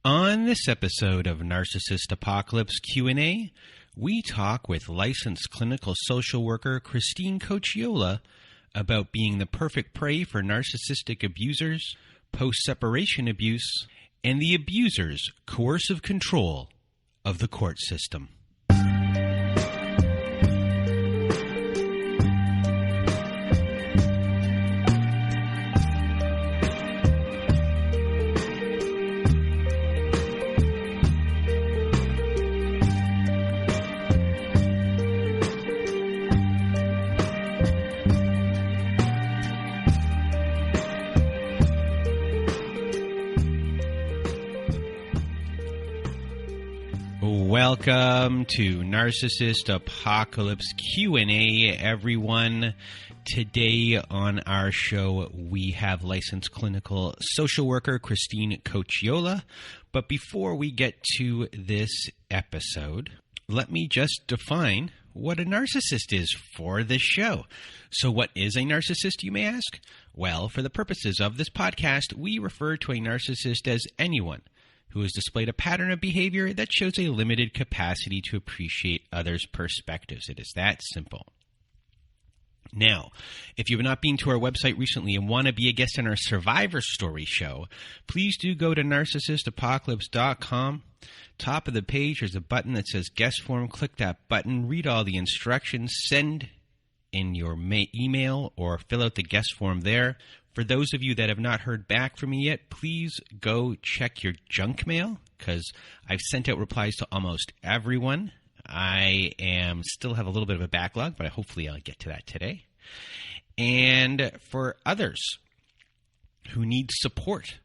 On this episode of Narcissist Apocalypse Q&A, we talk with licensed clinical social worker Christine Cocchiola about being the perfect prey for narcissistic abusers, post-separation abuse, and the abuser's coercive control of the court system. Welcome to Narcissist Apocalypse Q&A, everyone. Today on our show, we have licensed clinical social worker Christine Cocchiola. But before we get to this episode, let me just define what a narcissist is for this show. So what is a narcissist, you may ask? Well, for the purposes of this podcast, we refer to a narcissist as anyone who has displayed a pattern of behavior that shows a limited capacity to appreciate others' perspectives. It is that simple. Now, if you have not been to our website recently and want to be a guest on our Survivor Story show, please do go to narcissistapocalypse.com. Top of the page, there's a button that says guest form. Click that button, read all the instructions, send in your email or fill out the guest form there. For those of you that have not heard back from me yet, please go check your junk mail because I've sent out replies to almost everyone. I still have a little bit of a backlog, but hopefully I'll get to that today. And for others who need support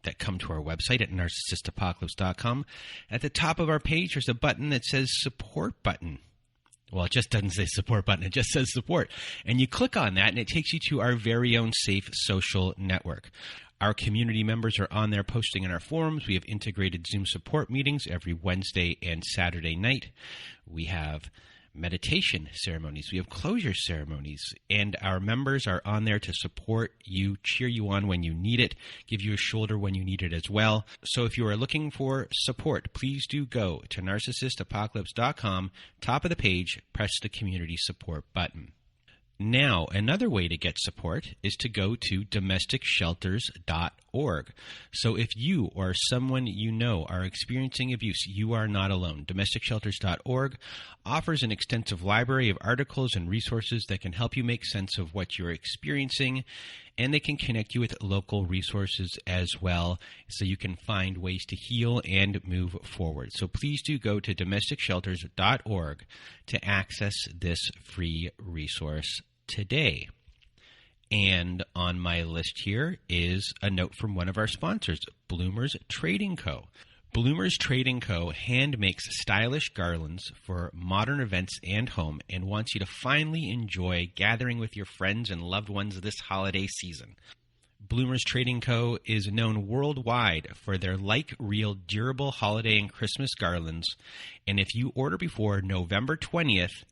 that come to our website at narcissistapocalypse.com, at the top of our page, there's a button that says support button. Well, it just doesn't say support button. It just says support. And you click on that, and it takes you to our very own safe social network. Our community members are on there posting in our forums. We have integrated Zoom support meetings every Wednesday and Saturday night. We have meditation ceremonies. We have closure ceremonies. And our members are on there to support you, cheer you on when you need it, give you a shoulder when you need it as well. So if you are looking for support, please do go to narcissistapocalypse.com, top of the page, press the community support button. Now, another way to get support is to go to domesticshelters.org. So if you or someone you know are experiencing abuse, you are not alone. Domesticshelters.org offers an extensive library of articles and resources that can help you make sense of what you're experiencing, and they can connect you with local resources as well so you can find ways to heal and move forward. So please do go to domesticshelters.org to access this free resource today. And on my list here is a note from one of our sponsors, Bloomers Trading Co. Bloomers Trading Co. hand makes stylish garlands for modern events and home and wants you to finally enjoy gathering with your friends and loved ones this holiday season. Bloomers Trading Co. is known worldwide for their like-real durable holiday and Christmas garlands, and if you order before November 20th,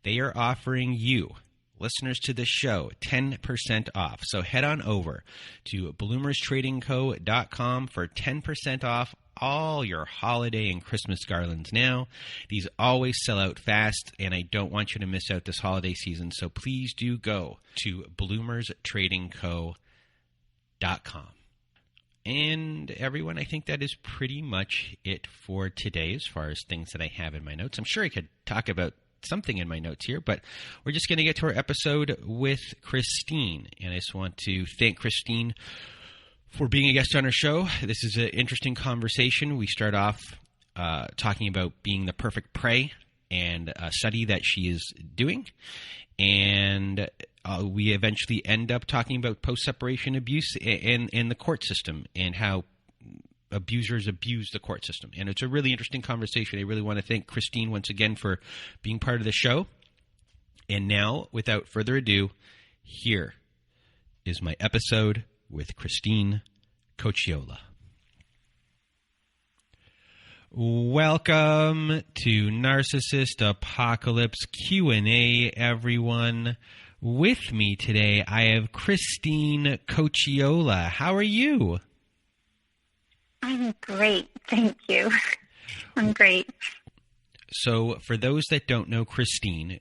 they are offering you, listeners to this show, 10% off. So head on over to bloomerstradingco.com for 10% off all your holiday and Christmas garlands now. These always sell out fast, and I don't want you to miss out this holiday season. So please do go to bloomerstradingco.com. And everyone, I think that is pretty much it for today as far as things that I have in my notes. I'm sure I could talk about something in my notes here, but we're just going to get to our episode with Christine. And I just want to thank Christine for being a guest on our show. This is an interesting conversation. We start off talking about being the perfect prey and a study that she is doing. And we eventually end up talking about post-separation abuse and the court system and how abusers abuse the court system. And it's a really interesting conversation. I really want to thank Christine once again for being part of the show. And now, without further ado, here is my episode with Christine Cocchiola. Welcome to Narcissist Apocalypse Q&A, everyone. With me today, I have Christine Cocchiola. How are you? I'm great. Thank you. I'm great. So for those that don't know Christine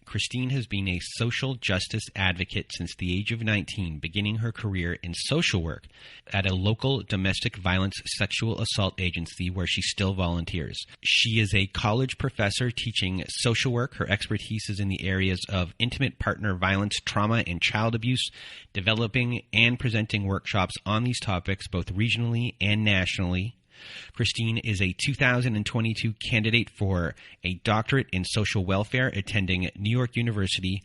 has been a social justice advocate since the age of 19, beginning her career in social work at a local domestic violence sexual assault agency where she still volunteers. She is a college professor teaching social work. Her expertise is in the areas of intimate partner violence, trauma, and child abuse, developing and presenting workshops on these topics both regionally and nationally. Christine is a 2022 candidate for a doctorate in social welfare attending New York University.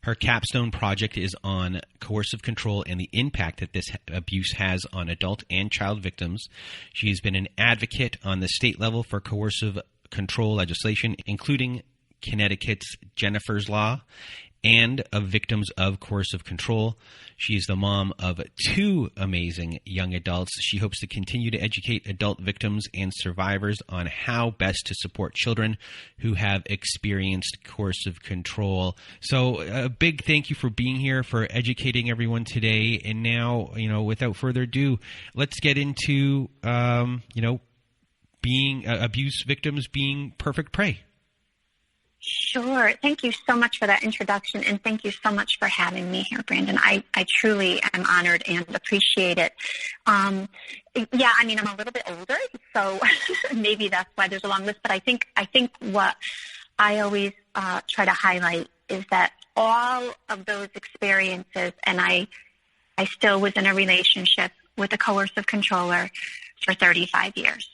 Her capstone project is on coercive control and the impact that this abuse has on adult and child victims. She has been an advocate on the state level for coercive control legislation, including Connecticut's Jennifer's Law, and of victims of coercive control. She is the mom of 2 amazing young adults. She hopes to continue to educate adult victims and survivors on how best to support children who have experienced coercive control. So a big thank you for being here, for educating everyone today. And now, without further ado, let's get into, being abuse victims being perfect prey. Sure. Thank you so much for that introduction, and thank you so much for having me here, Brandon. I truly am honored and appreciate it. I'm a little bit older, so maybe that's why there's a long list, but I think what I always try to highlight is that all of those experiences, and I still was in a relationship with a coercive controller for 35 years.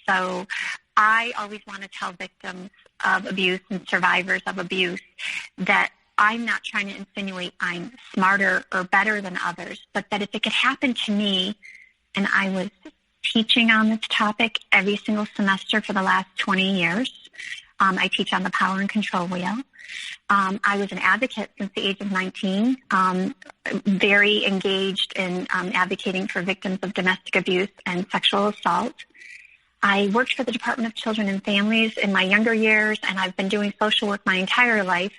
So I always want to tell victims of abuse and survivors of abuse that I'm not trying to insinuate I'm smarter or better than others, but that if it could happen to me, and I was teaching on this topic every single semester for the last 20 years. I teach on the power and control wheel. I was an advocate since the age of 19, very engaged in advocating for victims of domestic abuse and sexual assault. I worked for the Department of Children and Families in my younger years, and I've been doing social work my entire life,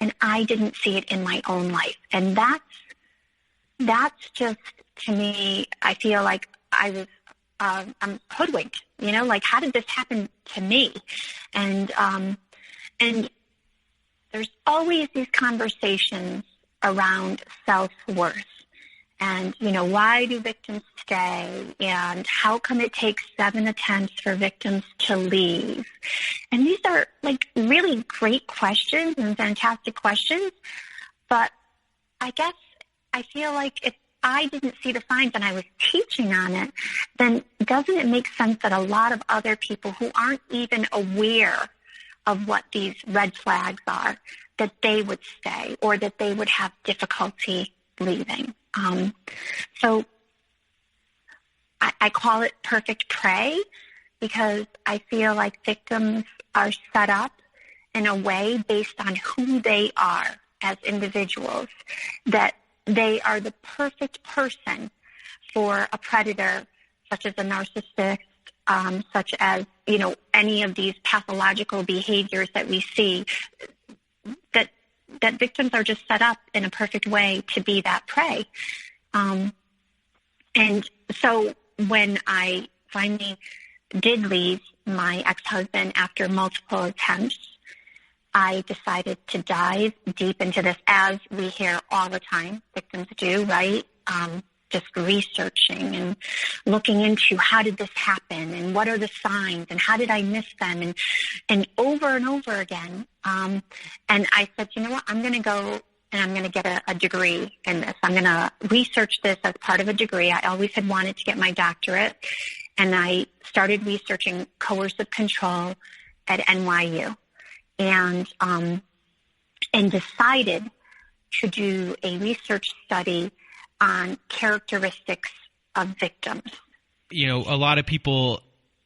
and I didn't see it in my own life. And that's just, to me, I feel like I'm hoodwinked, like, how did this happen to me? And there's always these conversations around self-worth. And, why do victims stay? And how come it takes 7 attempts for victims to leave? And these are, really great questions and fantastic questions. But I guess I feel like if I didn't see the signs and I was teaching on it, then doesn't it make sense that a lot of other people who aren't even aware of what these red flags are, that they would stay or that they would have difficulty leaving? So I call it perfect prey because I feel like victims are set up in a way based on who they are as individuals, that they are the perfect person for a predator, such as a narcissist, such as, any of these pathological behaviors that we see, that victims are just set up in a perfect way to be that prey. And so when I finally did leave my ex-husband after multiple attempts, I decided to dive deep into this, as we hear all the time victims do, right? Just researching and looking into how did this happen and what are the signs and how did I miss them, and over again. And I said, you know what, I'm going to go and I'm going to get a degree in this. I'm going to research this as part of a degree. I always had wanted to get my doctorate, and I started researching coercive control at NYU, and decided to do a research study on characteristics of victims. A lot of people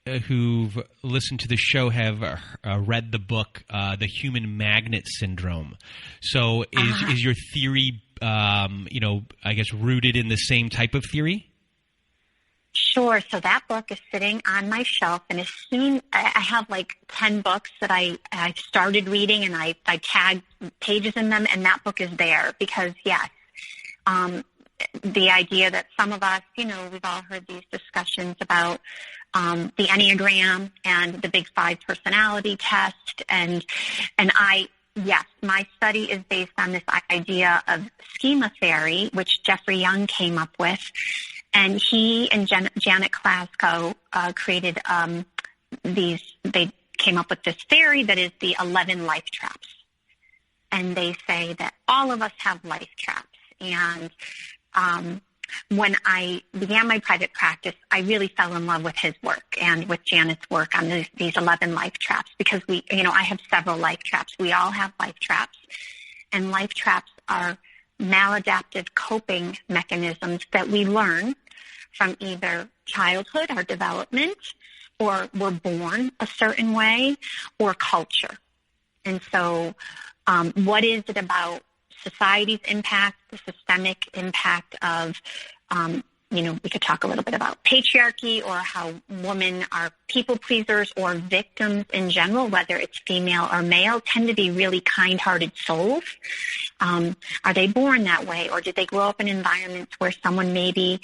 who've listened to the show have read the book, The Human Magnet Syndrome. So is your theory, I guess, rooted in the same type of theory? Sure. So that book is sitting on my shelf, and as soon I have 10 books that I started reading, and I tagged pages in them, and that book is there because, yes, the idea that some of us, we've all heard these discussions about the enneagram and the Big Five personality test. Yes, my study is based on this idea of schema theory, which Jeffrey Young came up with. And he and Janet Klasko created they came up with this theory that is the 11 life traps. And they say that all of us have life traps. And when I began my private practice, I really fell in love with his work and with Janet's work on these 11 life traps, because I have several life traps. We all have life traps. And life traps are maladaptive coping mechanisms that we learn from either childhood, our development, or we're born a certain way, or culture. And so what is it about society's impact, the systemic impact of, we could talk a little bit about patriarchy, or how women are people pleasers, or victims in general, whether it's female or male, tend to be really kind-hearted souls. Are they born that way, or did they grow up in environments where someone maybe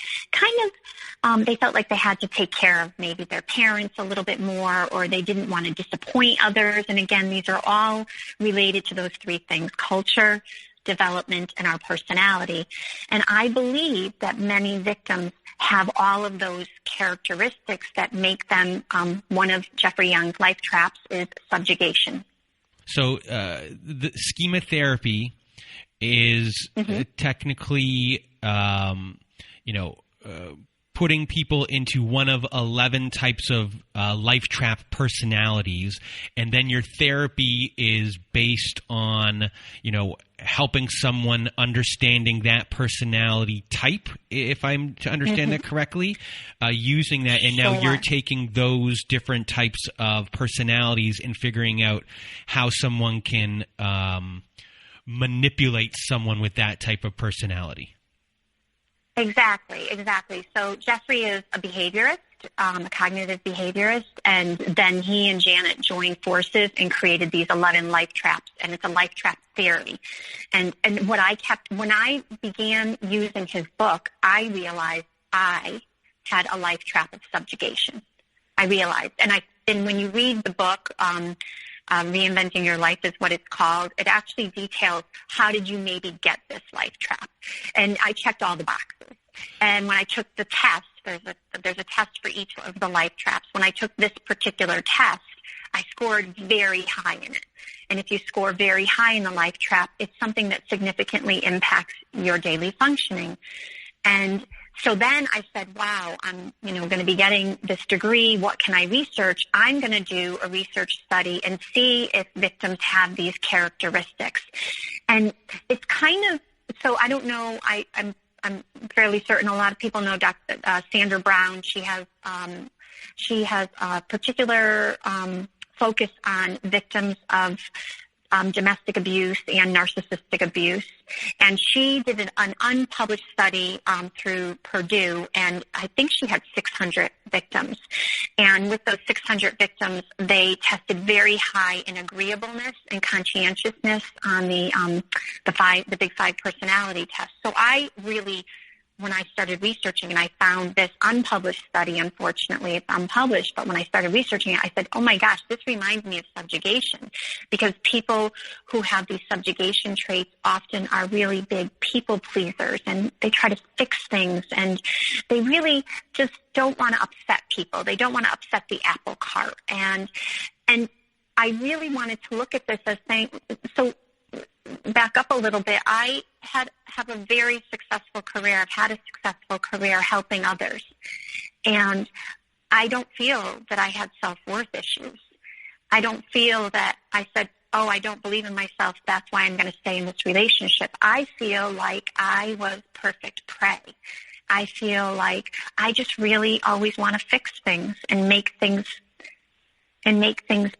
they felt like they had to take care of maybe their parents a little bit more, or they didn't want to disappoint others? And again, these are all related to those three things: culture, development, and our personality. And I believe that many victims have all of those characteristics that make them, one of Jeffrey Young's life traps is subjugation. So the schema therapy is technically, putting people into one of 11 types of life trap personalities, and then your therapy is based on, helping someone understanding that personality type, if I'm to understand that correctly, using that, and now you're taking those different types of personalities and figuring out how someone can manipulate someone with that type of personality. Exactly. So Jeffrey is a behaviorist, a cognitive behaviorist, and then he and Janet joined forces and created these 11 life traps, and it's a life trap theory. And when I began using his book, I realized I had a life trap of subjugation. I realized, and when you read the book, Reinventing Your Life is what it's called. It actually details how did you maybe get this life trap. And I checked all the boxes. And when I took the test, there's a test for each of the life traps. When I took this particular test, I scored very high in it. And if you score very high in the life trap, it's something that significantly impacts your daily functioning. And so then I said, wow, I'm, going to be getting this degree. What can I research? I'm going to do a research study and see if victims have these characteristics. And it's so I don't know, I'm fairly certain a lot of people know Dr. Sandra Brown. She has a particular focus on victims of domestic abuse and narcissistic abuse. And she did an unpublished study through Purdue, and I think she had 600 victims. And with those 600 victims, they tested very high in agreeableness and conscientiousness on the Big Five personality test. So when I started researching and I found this unpublished study, unfortunately it's unpublished, but when I started researching it, I said, oh my gosh, this reminds me of subjugation, because people who have these subjugation traits often are really big people pleasers, and they try to fix things, and they really just don't want to upset people. They don't want to upset the apple cart. And I really wanted to look at this as saying, so back up a little bit, I have a very successful career. I've had a successful career helping others. And I don't feel that I had self-worth issues. I don't feel that I said, oh, I don't believe in myself, that's why I'm going to stay in this relationship. I feel like I was perfect prey. I feel like I just really always want to fix things and make things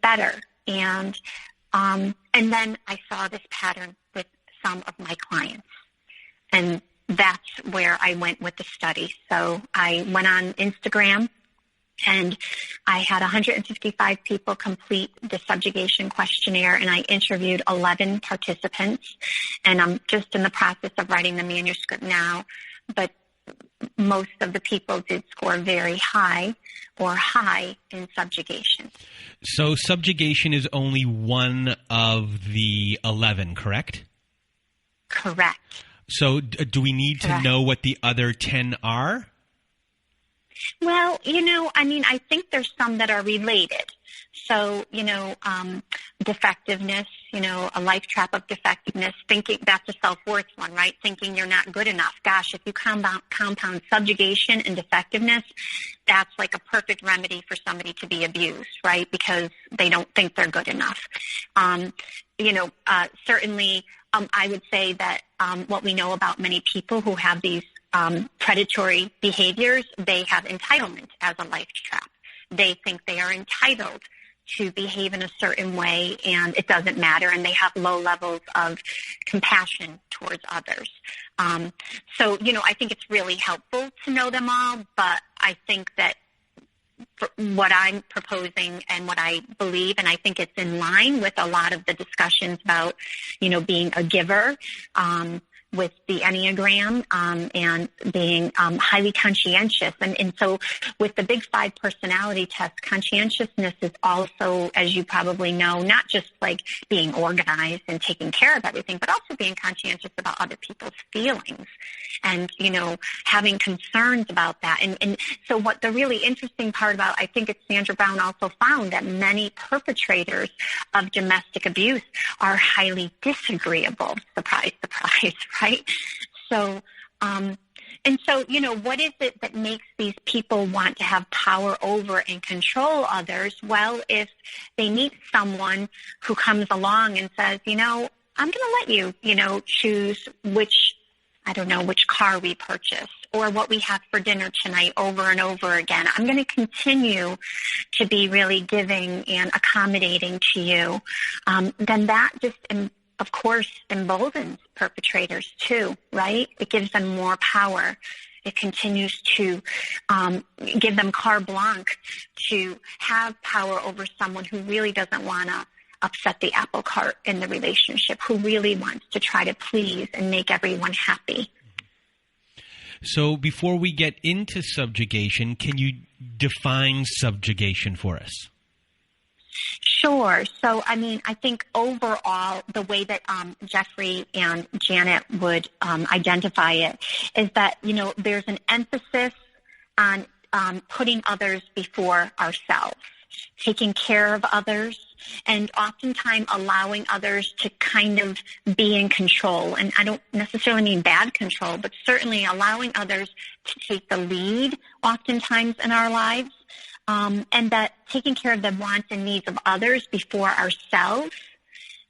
better. And then I saw this pattern with some of my clients, and that's where I went with the study. So I went on Instagram, and I had 155 people complete the subjugation questionnaire, and I interviewed 11 participants, and I'm just in the process of writing the manuscript now. but most of the people did score very high or high in subjugation. So subjugation is only one of the 11, correct? Correct. So do we need to know what the other 10 are? Well, I think there's some that are related. So, defectiveness, a life trap of defectiveness, thinking that's a self-worth one, right? Thinking you're not good enough. Gosh, if you compound subjugation and defectiveness, that's like a perfect remedy for somebody to be abused, right? Because they don't think they're good enough. Certainly, I would say that what we know about many people who have these predatory behaviors, they have entitlement as a life trap. They think they are entitled to behave in a certain way, and it doesn't matter, and they have low levels of compassion towards others. I think it's really helpful to know them all, but I think that what I'm proposing and what I believe, and I think it's in line with a lot of the discussions about, being a giver, with the enneagram, and being highly conscientious. And so with the Big Five personality test, conscientiousness is also, as you probably know, not just like being organized and taking care of everything, but also being conscientious about other people's feelings and, having concerns about that. And so what the really interesting part about, I think it's Sandra Brown also found that many perpetrators of domestic abuse are highly disagreeable. Surprise, surprise, right? So, what is it that makes these people want to have power over and control others? Well, if they meet someone who comes along and says, I'm going to let you, choose which car we purchase or what we have for dinner tonight over and over again. I'm going to continue to be really giving and accommodating to you. Then that just, of course, emboldens perpetrators too, right? It gives them more power. It continues to give them carte blanche to have power over someone who really doesn't want to upset the apple cart in the relationship, who really wants to try to please and make everyone happy. So before we get into subjugation, can you define subjugation for us? Sure. So, I think overall, the way that Jeffrey and Janet would identify it is that, there's an emphasis on putting others before ourselves, taking care of others, and oftentimes allowing others to kind of be in control. And I don't necessarily mean bad control, but certainly allowing others to take the lead oftentimes in our lives. And that taking care of the wants and needs of others before ourselves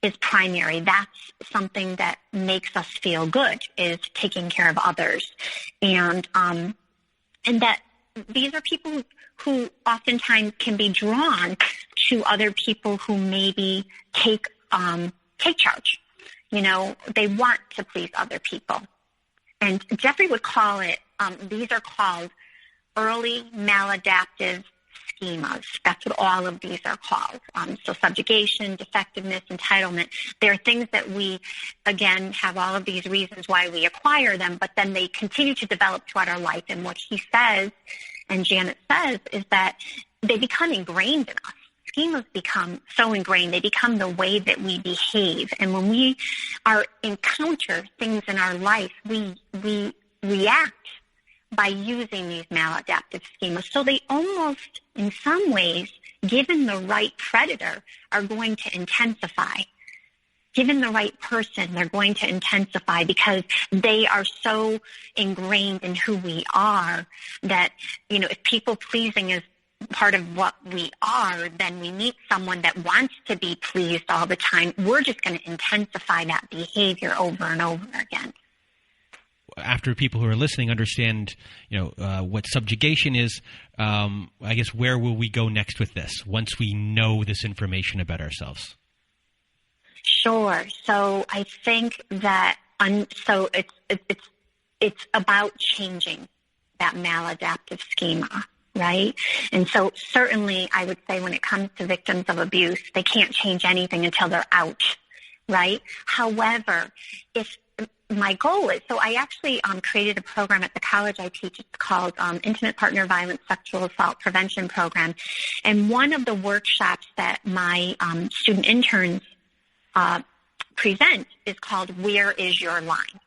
is primary. That's something that makes us feel good, is taking care of others. And that these are people who oftentimes can be drawn to other people who maybe take charge. They want to please other people. And Jeffrey would call it, these are called early maladaptive schemas. That's what all of these are called. So subjugation, defectiveness, entitlement. They're things that we, again, have all of these reasons why we acquire them, but then they continue to develop throughout our life. And what he says, and Janet says, is that they become ingrained in us. Schemas become so ingrained, they become the way that we behave. And when we encounter things in our life, we react by using these maladaptive schemas. So they almost, in some ways, given the right predator, are going to intensify. Given the right person, they're going to intensify because they are so ingrained in who we are that, if people pleasing is part of what we are, then we meet someone that wants to be pleased all the time. We're just going to intensify that behavior over and over again. After people who are listening understand, what subjugation is, I guess where will we go next with this once we know this information about ourselves? Sure. So I think that it's about changing that maladaptive schema, right? And so certainly I would say when it comes to victims of abuse, they can't change anything until they're out, right? However, if my goal is, so I actually created a program at the college I teach. It's called Intimate Partner Violence Sexual Assault Prevention Program. And one of the workshops that my student interns present is called Where is Your Line?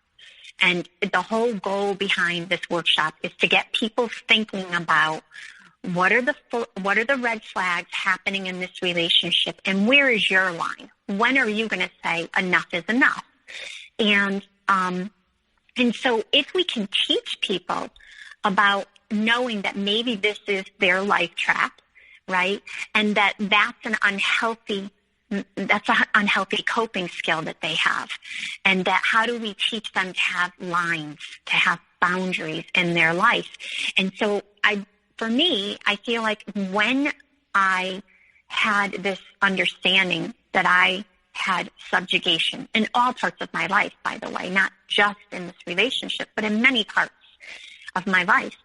And the whole goal behind this workshop is to get people thinking about what are the red flags happening in this relationship, and where is your line? When are you going to say enough is enough? And so if we can teach people about knowing that maybe this is their life trap, right, and that's an unhealthy coping skill that they have, and that how do we teach them to have lines, to have boundaries in their life? And so for me, I feel like when I had this understanding that I had subjugation in all parts of my life, by the way, not just in this relationship, but in many parts of my life,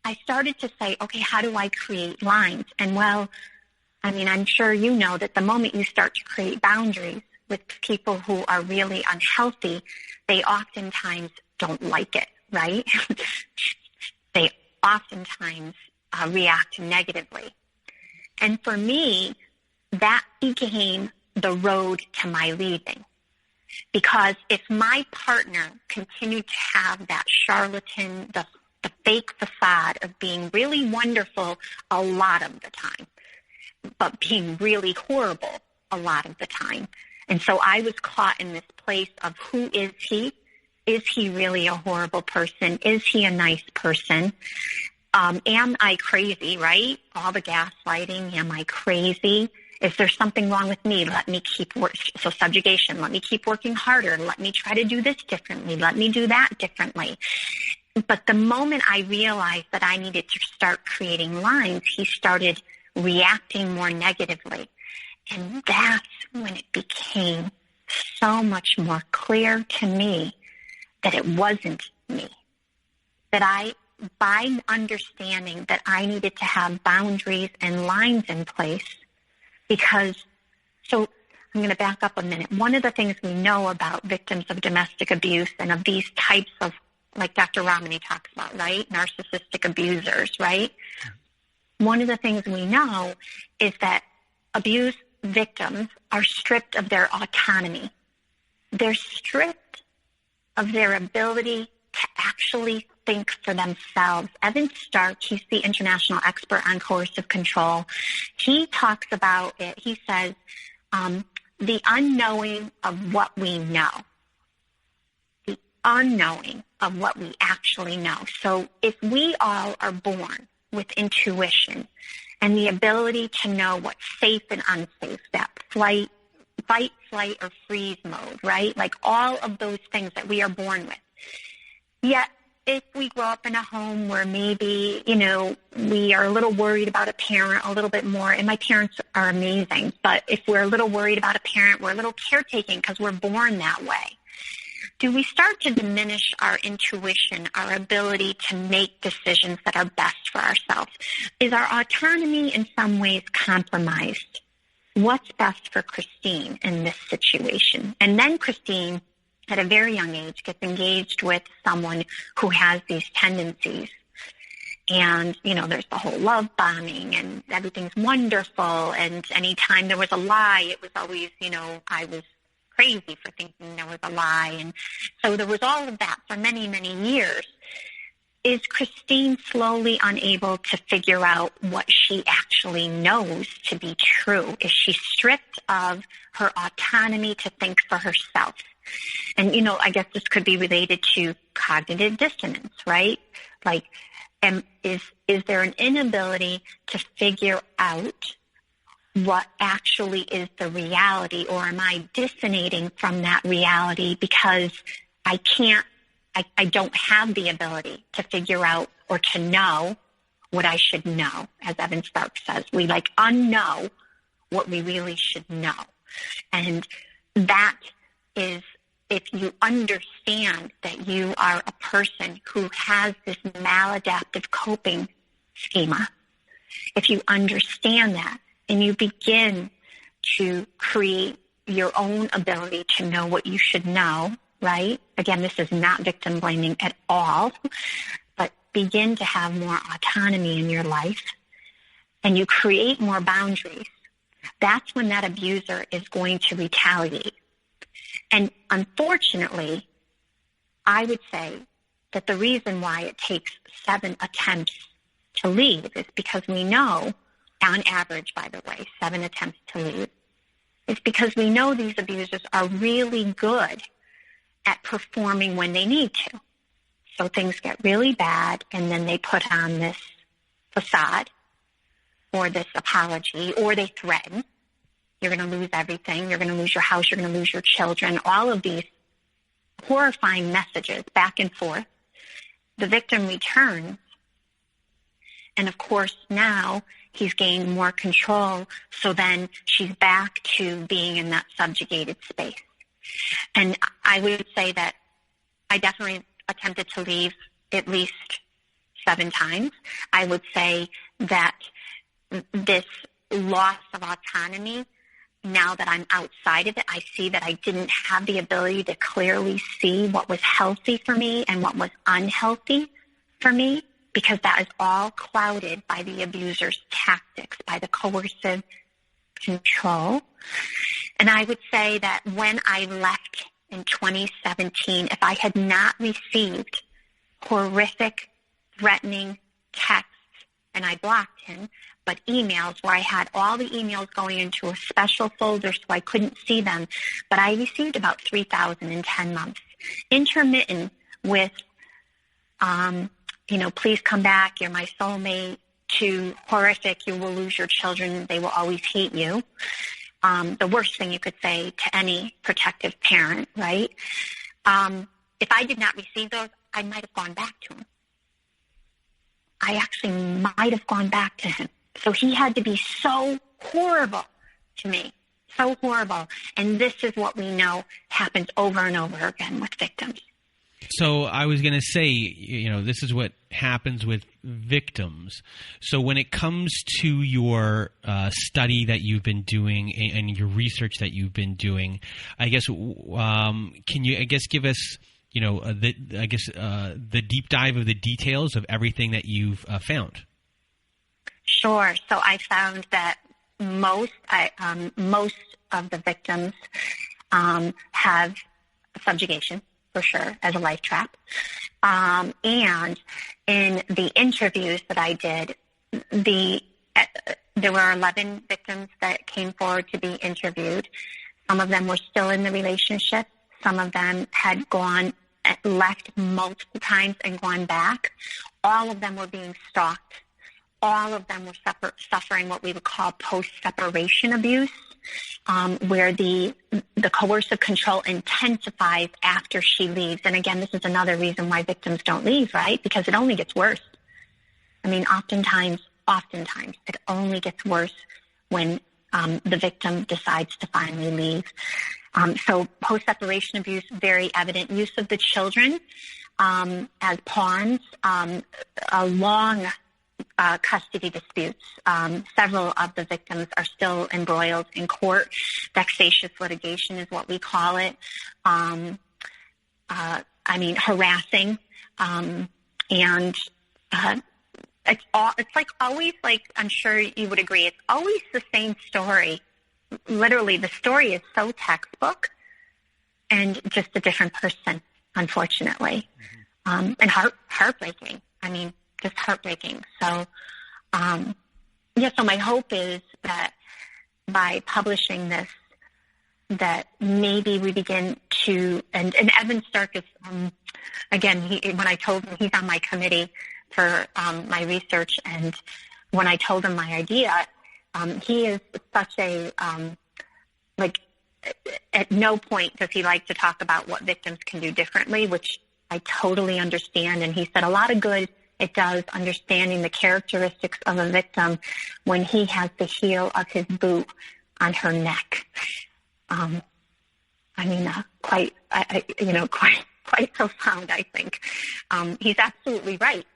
I started to say, okay, how do I create lines? And well, I mean, I'm sure you know that the moment you start to create boundaries with people who are really unhealthy, they oftentimes don't like it, right? They oftentimes react negatively. And for me, that became the road to my leaving. Because if my partner continued to have that charlatan, the fake facade of being really wonderful a lot of the time, but being really horrible a lot of the time. And so I was caught in this place of who is he? Is he really a horrible person? Is he a nice person? Am I crazy, right? All the gaslighting. Am I crazy? Is there something wrong with me? Let me keep so subjugation. Let me keep working harder. Let me try to do this differently. Let me do that differently. But the moment I realized that I needed to start creating lines, he started reacting more negatively. And that's when it became so much more clear to me that it wasn't me. That by understanding that I needed to have boundaries and lines in place, so I'm going to back up a minute. One of the things we know about victims of domestic abuse and of these types of, like Dr. Romney talks about, right? Narcissistic abusers, right? One of the things we know is that abuse victims are stripped of their autonomy. They're stripped of their ability to actually think for themselves. Evan Stark, he's the international expert on coercive control. He talks about it. He says, the unknowing of what we know. The unknowing of what we actually know. So if we all are born with intuition and the ability to know what's safe and unsafe, that fight, flight, or freeze mode, right? Like all of those things that we are born with. Yet, if we grow up in a home where maybe, we are a little worried about a parent a little bit more, and my parents are amazing, but if we're a little worried about a parent, we're a little caretaking because we're born that way. Do we start to diminish our intuition, our ability to make decisions that are best for ourselves? Is our autonomy in some ways compromised? What's best for Christine in this situation? And then Christine, at a very young age, gets engaged with someone who has these tendencies. And, there's the whole love bombing and everything's wonderful. And anytime there was a lie, it was always, I was crazy for thinking there was a lie. And so there was all of that for many, many years. Is Christine slowly unable to figure out what she actually knows to be true? Is she stripped of her autonomy to think for herself? And, I guess this could be related to cognitive dissonance, right? Like, is there an inability to figure out what actually is the reality, or am I dissonating from that reality because I don't have the ability to figure out or to know what I should know, as Evan Stark says. We unknow what we really should know. And that is, if you understand that you are a person who has this maladaptive coping schema, if you understand that and you begin to create your own ability to know what you should know, right? Again, this is not victim blaming at all, but begin to have more autonomy in your life and you create more boundaries, that's when that abuser is going to retaliate. And unfortunately, I would say that the reason why it takes 7 attempts to leave is because we know, on average, by the way, 7 attempts to leave, is because we know these abusers are really good at performing when they need to. So things get really bad, and then they put on this facade or this apology, or they threaten. You're going to lose everything. You're going to lose your house. You're going to lose your children. All of these horrifying messages back and forth. The victim returns. And of course, now he's gained more control. So then she's back to being in that subjugated space. And I would say that I definitely attempted to leave at least 7 times. I would say that this loss of autonomy, now that I'm outside of it, I see that I didn't have the ability to clearly see what was healthy for me and what was unhealthy for me, because that is all clouded by the abuser's tactics, by the coercive control. And I would say that when I left in 2017, if I had not received horrific, threatening texts, and I blocked him, but emails where I had all the emails going into a special folder so I couldn't see them, but I received about 3,000 in 10 months. Intermittent with, please come back, you're my soulmate, to horrific, you will lose your children, they will always hate you. The worst thing you could say to any protective parent, right? If I did not receive those, I might have gone back to him. I actually might have gone back to him. So he had to be so horrible to me, so horrible. And this is what we know happens over and over again with victims. So I was going to say, this is what happens with victims. So when it comes to your study that you've been doing and your research that you've been doing, I guess, can you, give us, the deep dive of the details of everything that you've found? Sure. So I found that most of the victims have subjugation, for sure, as a life trap. And in the interviews that I did, there were 11 victims that came forward to be interviewed. Some of them were still in the relationship. Some of them had left multiple times and gone back. All of them were being stalked. All of them were suffering what we would call post-separation abuse, where the coercive control intensifies after she leaves. And again, this is another reason why victims don't leave, right? Because it only gets worse. I mean, oftentimes, it only gets worse when the victim decides to finally leave. So post-separation abuse, very evident. Use of the children as pawns, a long custody disputes. Several of the victims are still embroiled in court. Vexatious litigation is what we call it. Harassing. It's like always, like, I'm sure you would agree, it's always the same story. Literally, the story is so textbook and just a different person, unfortunately. And heartbreaking. I mean, just heartbreaking. So, so my hope is that by publishing this, that maybe we begin to, and Evan Stark is, again, when I told him, he's on my committee for my research, and when I told him my idea, he is such a, at no point does he like to talk about what victims can do differently, which I totally understand. And he said a lot of good it does understanding the characteristics of a victim when he has the heel of his boot on her neck. Quite profound, I think. He's absolutely right.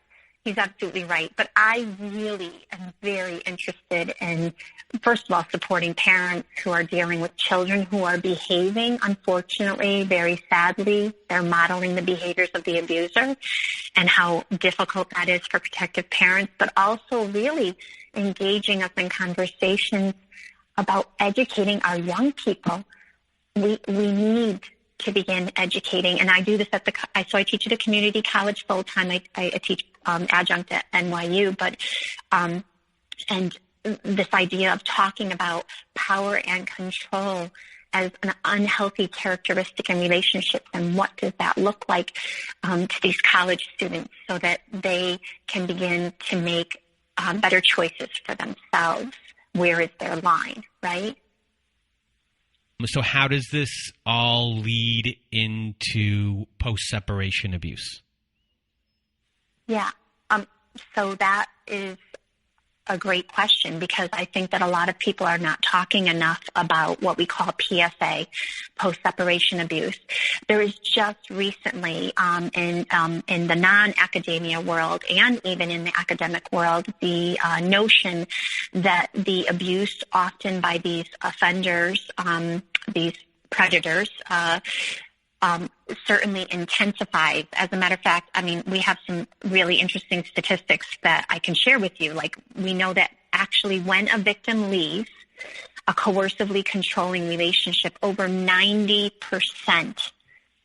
He's absolutely right. But I really am very interested in, first of all, supporting parents who are dealing with children who are behaving, unfortunately, very sadly. They're modeling the behaviors of the abuser and how difficult that is for protective parents, but also really engaging us in conversations about educating our young people. We need to begin educating, and I do this so I teach at a community college full time. I teach adjunct at NYU, but and this idea of talking about power and control as an unhealthy characteristic in relationships, and what does that look like to these college students, so that they can begin to make better choices for themselves. Where is their line, right? So how does this all lead into post-separation abuse? Yeah. So that is a great question, because I think that a lot of people are not talking enough about what we call PSA, post-separation abuse. There is just recently in the non-academia world and even in the academic world, the notion that the abuse often by these offenders, these predators, certainly intensifies. As a matter of fact, I mean, we have some really interesting statistics that I can share with you. Like, we know that actually when a victim leaves a coercively controlling relationship, over 90%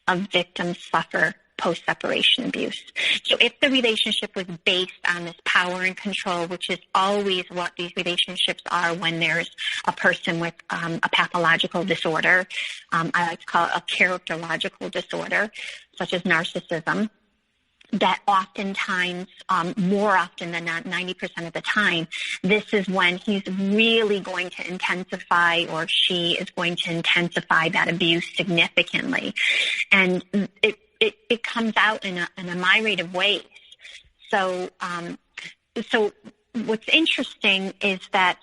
of victims suffer post-separation abuse. So if the relationship was based on this power and control, which is always what these relationships are when there's a person with a pathological disorder, I like to call it a characterological disorder, such as narcissism, that oftentimes, more often than not, 90% of the time, this is when he's really going to intensify, or she is going to intensify that abuse significantly. And it comes out in a myriad of ways. So what's interesting is that,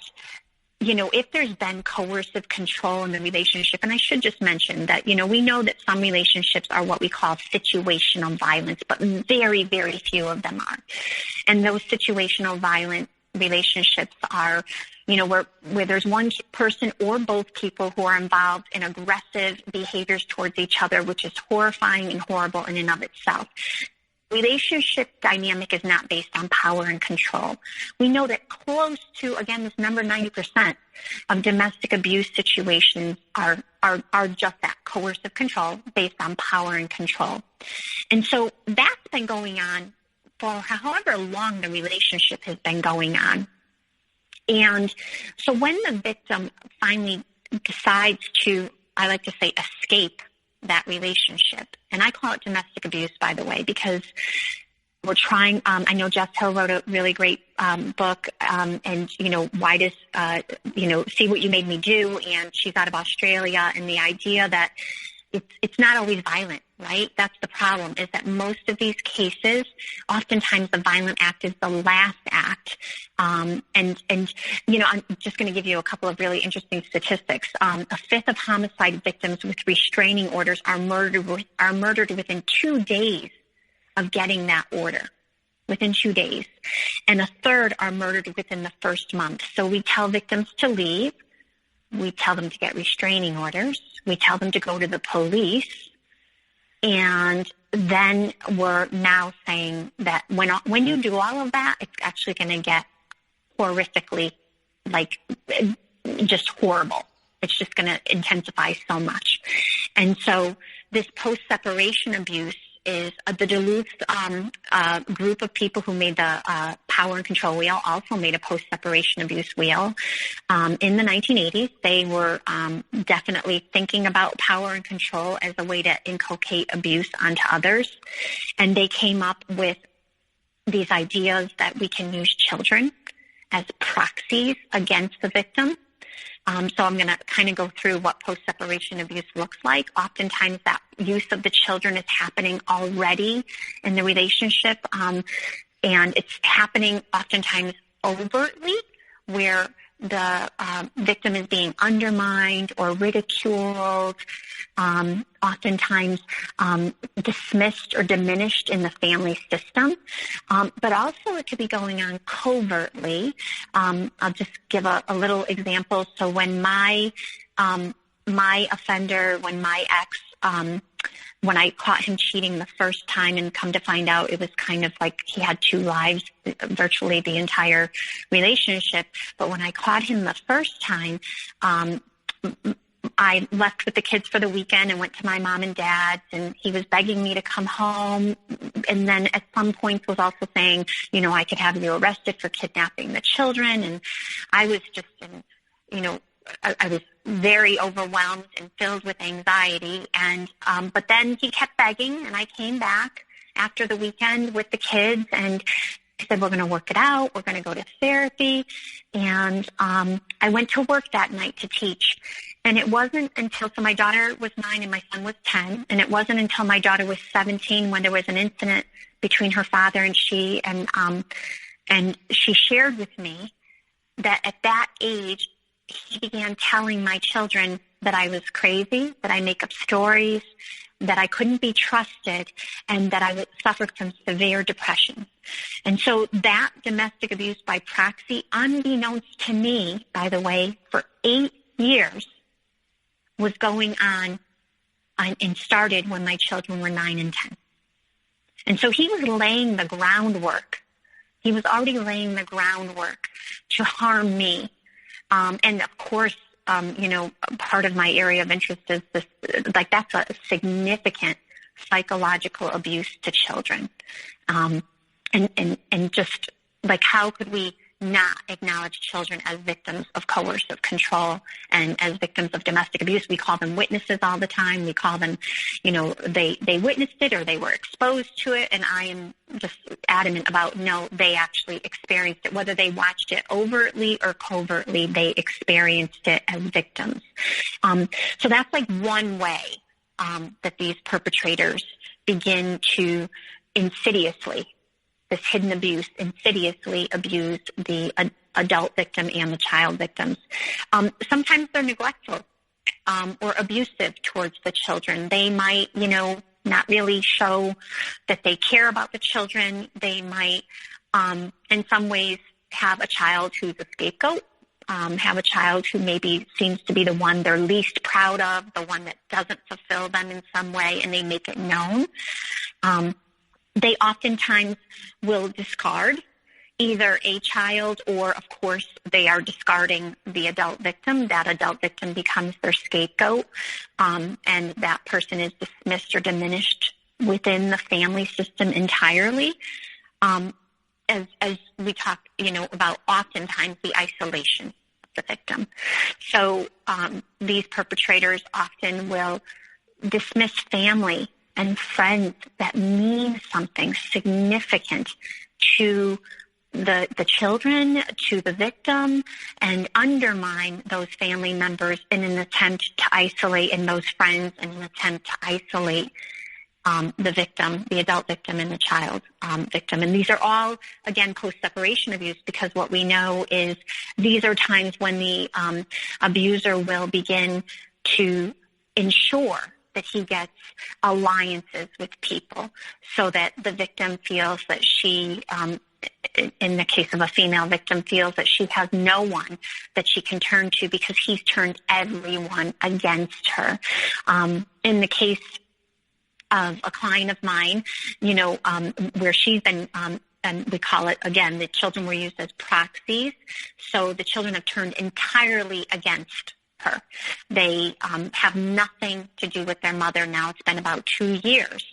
you know, if there's been coercive control in the relationship, and I should just mention that, you know, we know that some relationships are what we call situational violence, but very, very few of them are. And those situational violent relationships are, you know, where there's one person or both people who are involved in aggressive behaviors towards each other, which is horrifying and horrible in and of itself. Relationship dynamic is not based on power and control. We know that close to, again, this number 90% of domestic abuse situations are just that, coercive control based on power and control. And so that's been going on for however long the relationship has been going on. And so when the victim finally decides to, I like to say, escape that relationship, and I call it domestic abuse, by the way, because we're trying, I know Jess Hill wrote a really great book, and, you know, why does, See What You Made Me Do, and she's out of Australia, and the idea that it's not always violent, right? That's the problem, is that most of these cases, oftentimes the violent act is the last act. And you know, I'm just going to give you a couple of really interesting statistics. A fifth of homicide victims with restraining orders are murdered within 2 days of getting that order. Within 2 days. And a third are murdered within the first month. So we tell victims to leave. We tell them to get restraining orders. We tell them to go to the police. And then we're now saying that when you do all of that, it's actually going to get horrifically, like, just horrible. It's just going to intensify so much. And so this post-separation abuse is the Duluth group of people who made the power and control wheel also made a post-separation abuse wheel. In the 1980s, they were definitely thinking about power and control as a way to inculcate abuse onto others. And they came up with these ideas that we can use children as proxies against the victim. So I'm going to kind of go through what post-separation abuse looks like. Oftentimes that use of the children is happening already in the relationship, and it's happening oftentimes overtly, where the victim is being undermined or ridiculed, oftentimes dismissed or diminished in the family system. But also it could be going on covertly. I'll just give a little example. So when my offender, when my ex, when I caught him cheating the first time and come to find out it was kind of like he had two lives, virtually the entire relationship. But when I caught him the first time, I left with the kids for the weekend and went to my mom and dad's, and he was begging me to come home. And then at some point was also saying, you know, I could have you arrested for kidnapping the children. And I was just I was very overwhelmed and filled with anxiety. And but then he kept begging, and I came back after the weekend with the kids, and he said, we're going to work it out. We're going to go to therapy. And I went to work that night to teach. And it wasn't until, so my daughter was 9 and my son was 10. And it wasn't until my daughter was 17 when there was an incident between her father and she. And she shared with me that at that age, he began telling my children that I was crazy, that I make up stories, that I couldn't be trusted, and that I suffered from severe depression. And so that domestic abuse by proxy, unbeknownst to me, by the way, for 8 years, was going on and started when my children were 9 and 10. And so he was laying the groundwork. He was already laying the groundwork to harm me. And of course, part of my area of interest is this, like that's a significant psychological abuse to children. And just like, how could we not acknowledge children as victims of coercive control and as victims of domestic abuse? We call them witnesses all the time. We call them, they witnessed it or they were exposed to it. And I am just adamant about, no, they actually experienced it. Whether they watched it overtly or covertly, they experienced it as victims. So that's like one way that these perpetrators begin to insidiously, this hidden abuse, insidiously abuse the adult victim and the child victims. Sometimes they're neglectful or abusive towards the children. They might, not really show that they care about the children. They might, in some ways, have a child who's a scapegoat, have a child who maybe seems to be the one they're least proud of, the one that doesn't fulfill them in some way, and they make it known. They oftentimes will discard either a child or, of course, they are discarding the adult victim. That adult victim becomes their scapegoat, and that person is dismissed or diminished within the family system entirely. As we talk, about oftentimes the isolation of the victim. So these perpetrators often will dismiss family and friends that mean something significant to the children, to the victim, and undermine those family members in an attempt to isolate, and those friends in an attempt to isolate the victim, the adult victim, and the child victim. And these are all, again, post-separation abuse, because what we know is these are times when the abuser will begin to ensure that he gets alliances with people so that the victim feels that she, in the case of a female victim, feels that she has no one that she can turn to because he's turned everyone against her. In the case of a client of mine, where she's been, and we call it, again, the children were used as proxies. So the children have turned entirely against her. They have nothing to do with their mother now. It's been about 2 years.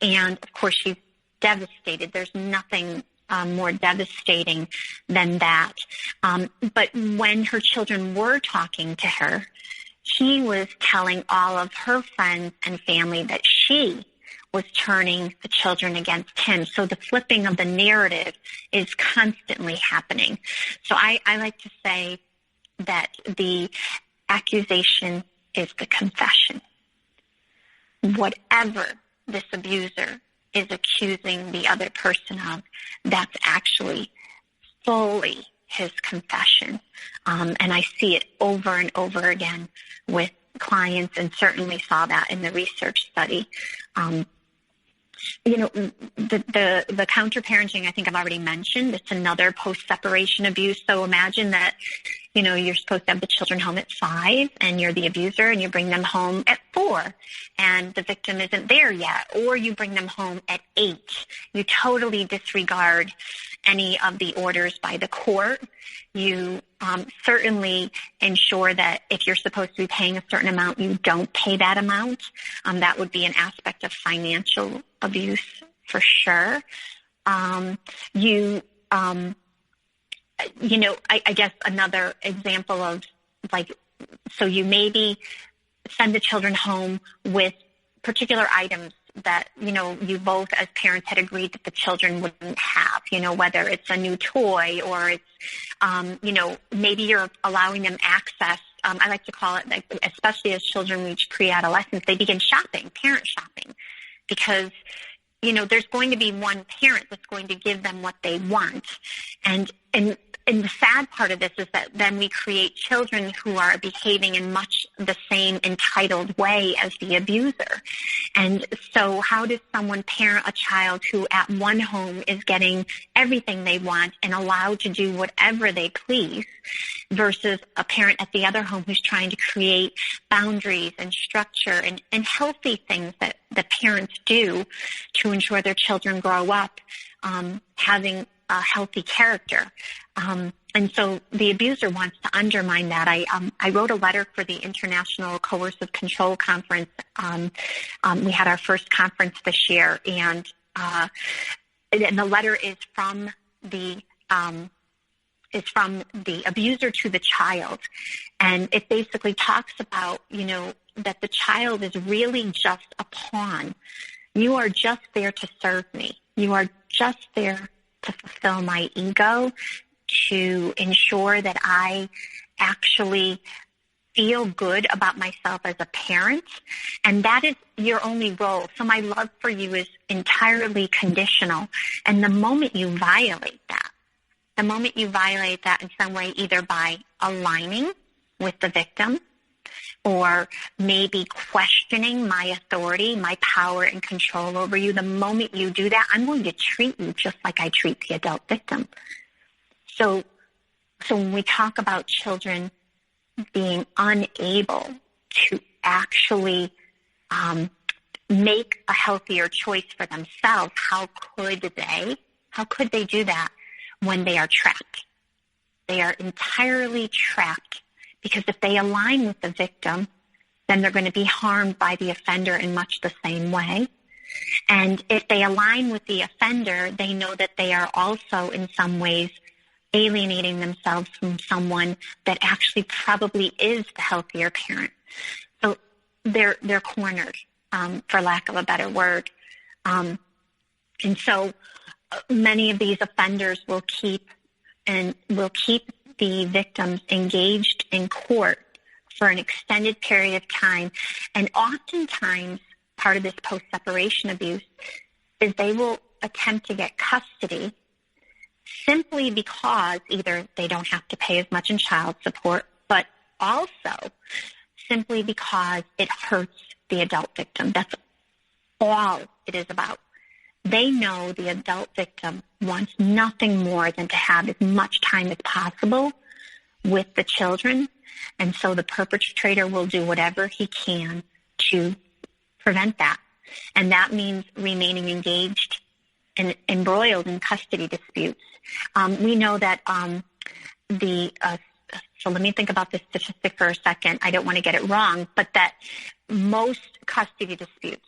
And, of course, she's devastated. There's nothing more devastating than that. But when her children were talking to her, she was telling all of her friends and family that she was turning the children against him. So the flipping of the narrative is constantly happening. So I like to say that the accusation is the confession. Whatever this abuser is accusing the other person of, that's actually fully his confession. And I see it over and over again with clients, and certainly saw that in the research study. The counter-parenting, I think I've already mentioned. It's another post-separation abuse. So imagine that, you're supposed to have the children home at 5 and you're the abuser, and you bring them home at 4 and the victim isn't there yet, or you bring them home at 8. You totally disregard any of the orders by the court. You certainly ensure that if you're supposed to be paying a certain amount, you don't pay that amount. That would be an aspect of financial abuse for sure. I guess another example of so you maybe send the children home with particular items that, you both as parents had agreed that the children wouldn't have, whether it's a new toy or it's, maybe you're allowing them access. I like to call it, especially as children reach pre-adolescence, they begin shopping, parent shopping, because, there's going to be one parent that's going to give them what they want. And the sad part of this is that then we create children who are behaving in much the same entitled way as the abuser. And so how does someone parent a child who at one home is getting everything they want and allowed to do whatever they please, versus a parent at the other home who's trying to create boundaries and structure and healthy things that the parents do to ensure their children grow up having a healthy character. And so the abuser wants to undermine that. I wrote a letter for the International Coercive Control Conference. We had our first conference this year, and the letter is from the abuser to the child. And it basically talks about, that the child is really just a pawn. You are just there to serve me. You are just there to fulfill my ego, to ensure that I actually feel good about myself as a parent. And that is your only role. So my love for you is entirely conditional. And the moment you violate that in some way, either by aligning with the victim, or maybe questioning my authority, my power and control over you, the moment you do that, I'm going to treat you just like I treat the adult victim. So when we talk about children being unable to actually make a healthier choice for themselves, how could they do that when they are trapped? They are entirely trapped, because if they align with the victim, then they're going to be harmed by the offender in much the same way. And if they align with the offender, they know that they are also in some ways alienating themselves from someone that actually probably is the healthier parent. So they're cornered, for lack of a better word. And so many of these offenders will keep the victims engaged in court for an extended period of time. And oftentimes, part of this post-separation abuse is they will attempt to get custody simply because either they don't have to pay as much in child support, but also simply because it hurts the adult victim. That's all it is about. They know the adult victim wants nothing more than to have as much time as possible with the children, and so the perpetrator will do whatever he can to prevent that. And that means remaining engaged and embroiled in custody disputes. We know that so let me think about this statistic for a second. I don't want to get it wrong, but that most custody disputes,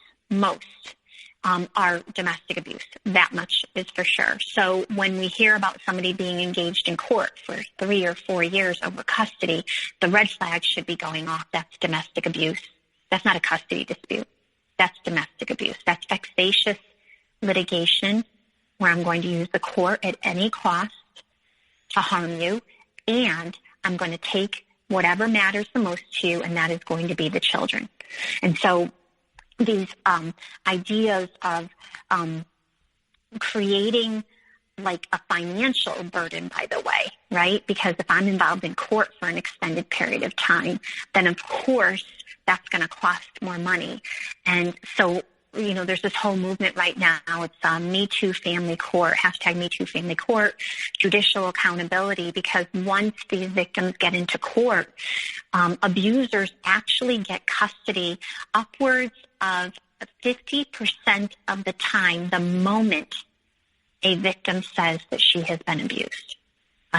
are domestic abuse. That much is for sure. So when we hear about somebody being engaged in court for 3 or 4 years over custody, the red flag should be going off. That's domestic abuse. That's not a custody dispute. That's domestic abuse. That's vexatious litigation where I'm going to use the court at any cost to harm you, and I'm going to take whatever matters the most to you, and that is going to be the children. And so these ideas of creating like a financial burden, by the way, right? Because if I'm involved in court for an extended period of time, then of course that's going to cost more money. And so, there's this whole movement right now. It's Me Too Family Court, hashtag Me Too Family Court, judicial accountability, because once these victims get into court, abusers actually get custody upwards of 50% of the time the moment a victim says that she has been abused.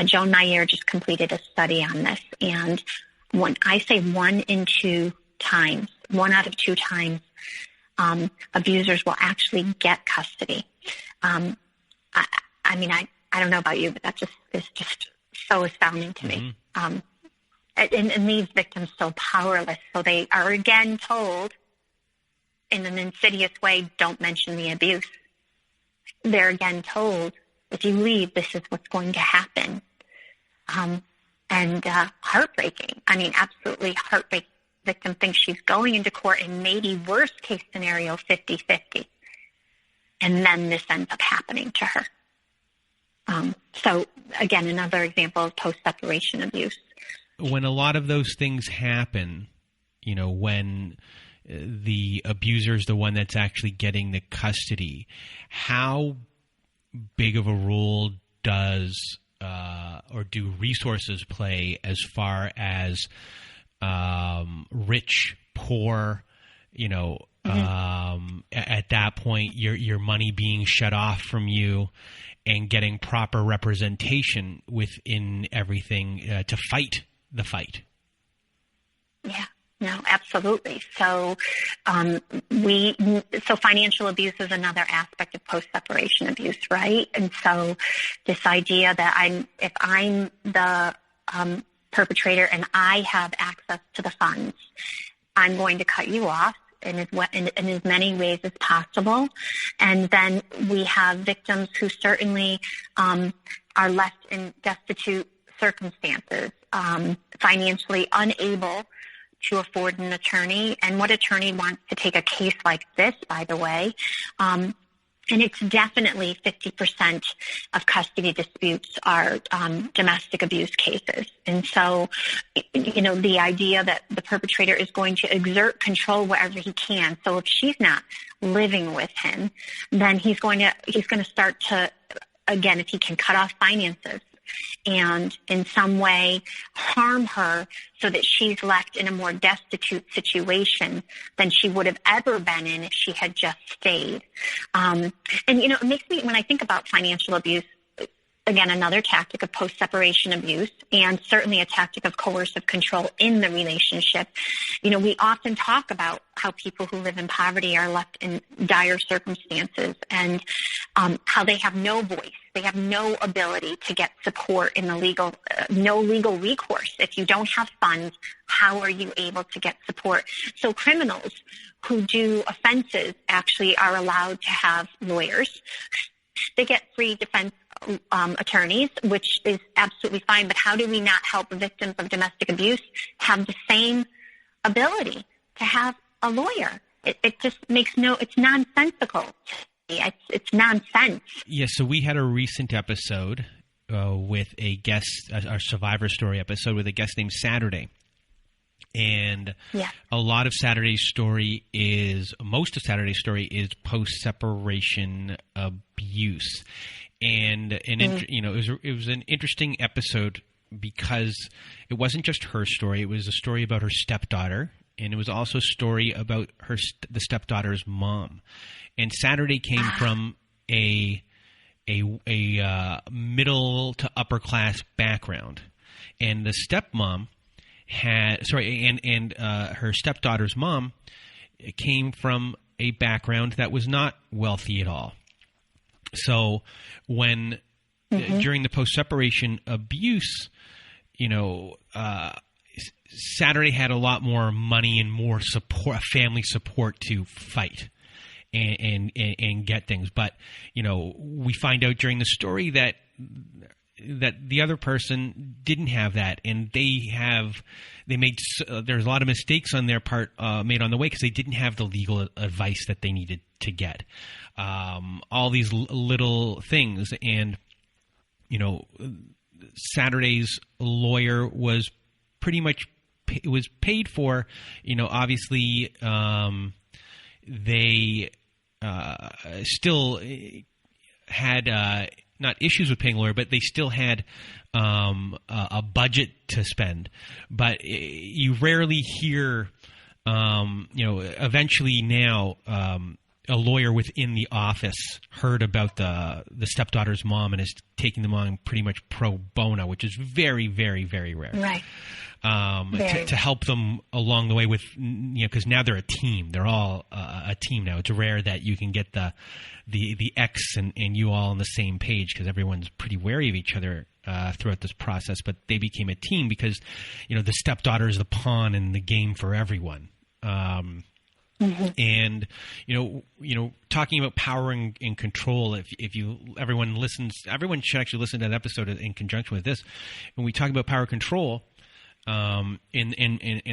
Joan Meyer just completed a study on this, and when I say 1 in 2 times, 1 out of 2 times, abusers will actually get custody. I don't know about you, but that is just so astounding to me. And these victims so powerless, so they are again told in an insidious way, don't mention the abuse. They're again told, if you leave, this is what's going to happen. And heartbreaking. Absolutely heartbreaking. Victim thinks she's going into court in maybe worst case scenario 50-50. And then this ends up happening to her. So again, another example of post-separation abuse. When a lot of those things happen, when the abuser is the one that's actually getting the custody, how big of a role does or do resources play as far as rich, poor, at that point, your money being shut off from you and getting proper representation within everything to fight the fight? Yeah, no, absolutely. So, so financial abuse is another aspect of post-separation abuse, right? And so this idea that if I'm the perpetrator and I have access to the funds, I'm going to cut you off in as many ways as possible. And then we have victims who certainly are left in destitute circumstances, financially unable to afford an attorney. And what attorney wants to take a case like this, by the way? And it's definitely 50% of custody disputes are domestic abuse cases. And so, the idea that the perpetrator is going to exert control wherever he can. So if she's not living with him, then he's going to start to, again, if he can cut off finances and in some way harm her so that she's left in a more destitute situation than she would have ever been in if she had just stayed. And, it makes me, when I think about financial abuse, again, another tactic of post-separation abuse and certainly a tactic of coercive control in the relationship. We often talk about how people who live in poverty are left in dire circumstances and how they have no voice. They have no ability to get support in the no legal recourse. If you don't have funds, how are you able to get support? So criminals who do offenses actually are allowed to have lawyers. They get free defense attorneys, which is absolutely fine. But how do we not help victims of domestic abuse have the same ability to have a lawyer? It just makes it's nonsensical. It's nonsense. Yeah, so we had a recent episode with a guest, our Survivor Story episode with a guest named Saturday. And a lot of Saturday's story most of Saturday's story is post-separation abuse. And it was an interesting episode because it wasn't just her story. It was a story about her stepdaughter, and it was also a story about the stepdaughter's mom. And Saturday came from a middle to upper class background, and the stepmom her stepdaughter's mom came from a background that was not wealthy at all. So when during the post-separation abuse, Saturday had a lot more money and more support, family support to fight and get things. But, we find out during the story that the other person didn't have that, and there's a lot of mistakes on their part made on the way because they didn't have the legal advice that they needed to get. All these little things, and Saturday's lawyer was pretty much paid for. Obviously, they still had not issues with paying a lawyer, but they still had a budget to spend. But you rarely hear, eventually now a lawyer within the office heard about the stepdaughter's mom and is taking them on pretty much pro bono, which is very, very, very rare. Right. To help them along the way with, because now they're a team. They're all a team now. It's rare that you can get the ex and you all on the same page, because everyone's pretty wary of each other throughout this process. But they became a team because, the stepdaughter is the pawn in the game for everyone. And talking about power and control. Everyone should actually listen to that episode in conjunction with this. When we talk about power control, in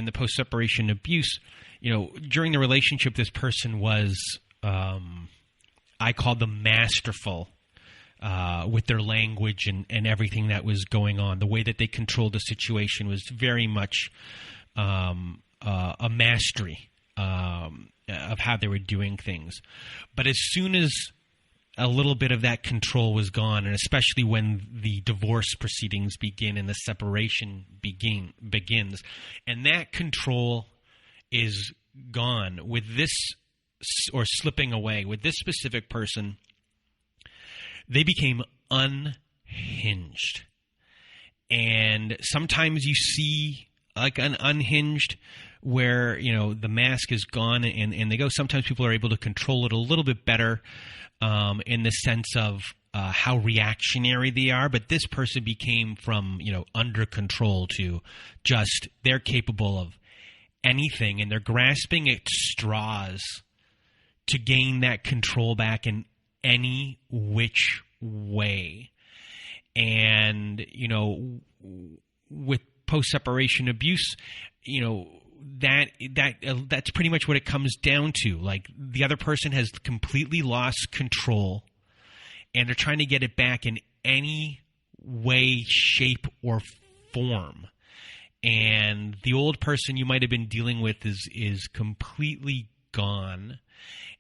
the post-separation abuse, during the relationship, this person was, I called them masterful with their language and everything that was going on. The way that they controlled the situation was very much a mastery of how they were doing things. But as soon as a little bit of that control was gone, and especially when the divorce proceedings begin and the separation begins, and that control is gone with this, or slipping away with this specific person, they became unhinged. And sometimes you see like an unhinged where, the mask is gone and they go. Sometimes people are able to control it a little bit better in the sense of how reactionary they are. But this person became from, under control to just they're capable of anything, and they're grasping at straws to gain that control back in any which way. And, with post-separation abuse, that's pretty much what it comes down to. Like, the other person has completely lost control, and they're trying to get it back in any way, shape, or form. And the old person you might have been dealing with is completely gone,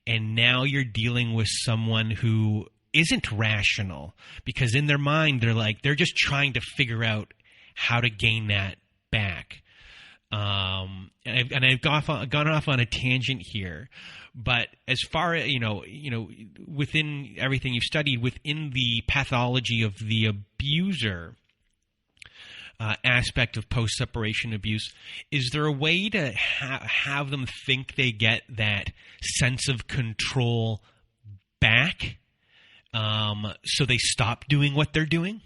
and now you're dealing with someone who isn't rational, because in their mind they're just trying to figure out how to gain that back. And I've gone off on a tangent here, but as far as within everything you've studied within the pathology of the abuser aspect of post-separation abuse, is there a way to have them think they get that sense of control back, so they stop doing what they're doing?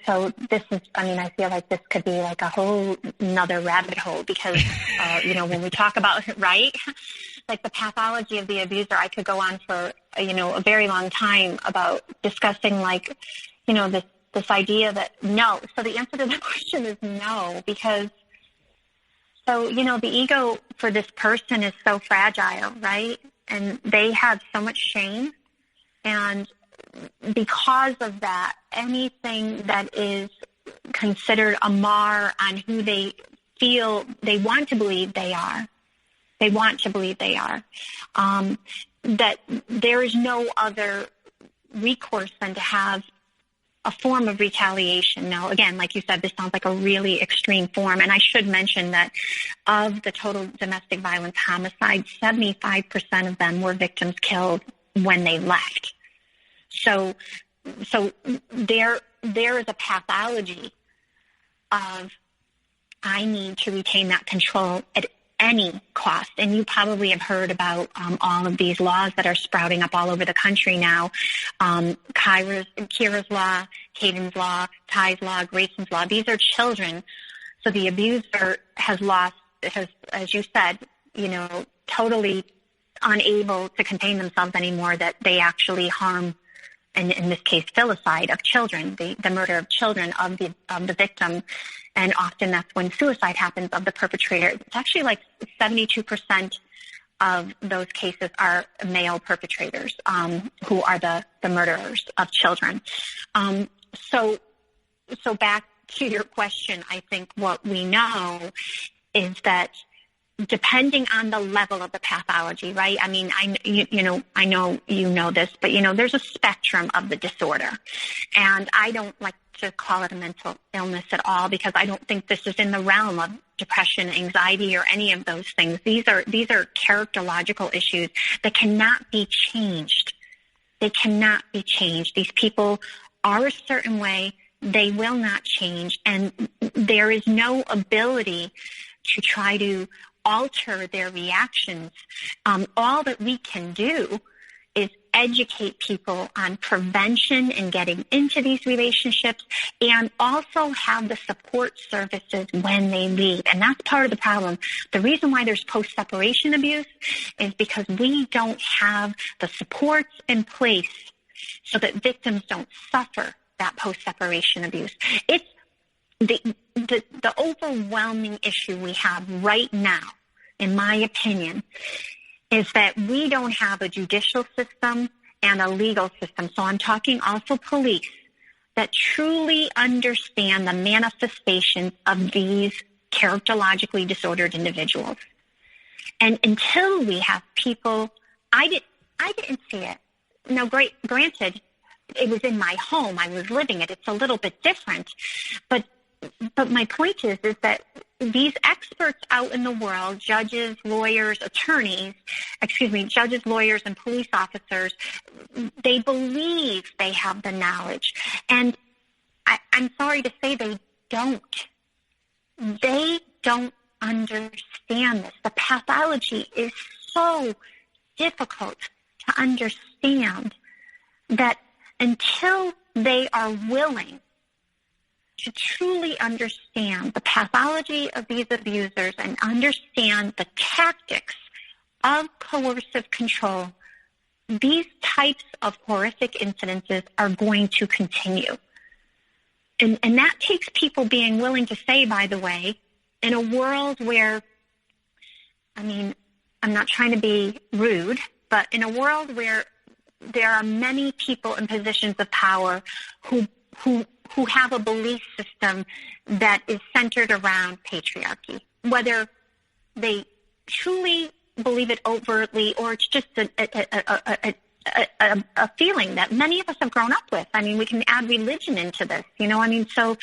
So this is, I feel like this could be like a whole nother rabbit hole, because, when we talk about, right, like the pathology of the abuser, I could go on for, a very long time about discussing this idea that no. So the answer to the question is no, because, the ego for this person is so fragile, right? And they have so much shame, and because of that, anything that is considered a mar on who they feel they want to believe they are, that there is no other recourse than to have a form of retaliation. Now, again, like you said, this sounds like a really extreme form, and I should mention that of the total domestic violence homicides, 75% of them were victims killed when they left. So there is a pathology of I need to retain that control at any cost. And you probably have heard about all of these laws that are sprouting up all over the country now. Kira's law, Caden's law, Ty's law, Grayson's law. These are children. So the abuser has, as you said, totally unable to contain themselves anymore, that they actually harm, and in this case, filicide of children, the murder of children of the victim. And often that's when suicide happens of the perpetrator. It's actually like 72% of those cases are male perpetrators who are the murderers of children. So back to your question, I think what we know is that depending on the level of the pathology, right? I mean, I know you know this, but there's a spectrum of the disorder, and I don't like to call it a mental illness at all, because I don't think this is in the realm of depression, anxiety, or any of those things. These are characterological issues that cannot be changed. They cannot be changed. These people are a certain way. They will not change, and there is no ability to try to alter their reactions. All that we can do is educate people on prevention and getting into these relationships, and also have the support services when they leave. And that's part of the problem. The reason why there's post-separation abuse is because we don't have the supports in place so that victims don't suffer that post-separation abuse. It's the overwhelming issue we have right now, in my opinion, is that we don't have a judicial system and a legal system. So I'm talking also police that truly understand the manifestations of these characterologically disordered individuals. And until we have people, I didn't see it. No, granted, it was in my home. I was living it. It's a little bit different. But my point is that these experts out in the world, judges, lawyers, judges, lawyers, and police officers, they believe they have the knowledge. And I'm sorry to say they don't. They don't understand this. The pathology is so difficult to understand that until they are willing to truly understand the pathology of these abusers and understand the tactics of coercive control, these types of horrific incidences are going to continue. And that takes people being willing to say, by the way, in a world where, I mean, I'm not trying to be rude, but in a world where there are many people in positions of power who have a belief system that is centered around patriarchy, whether they truly believe it overtly or it's just a feeling that many of us have grown up with. I mean, we can add religion into this, so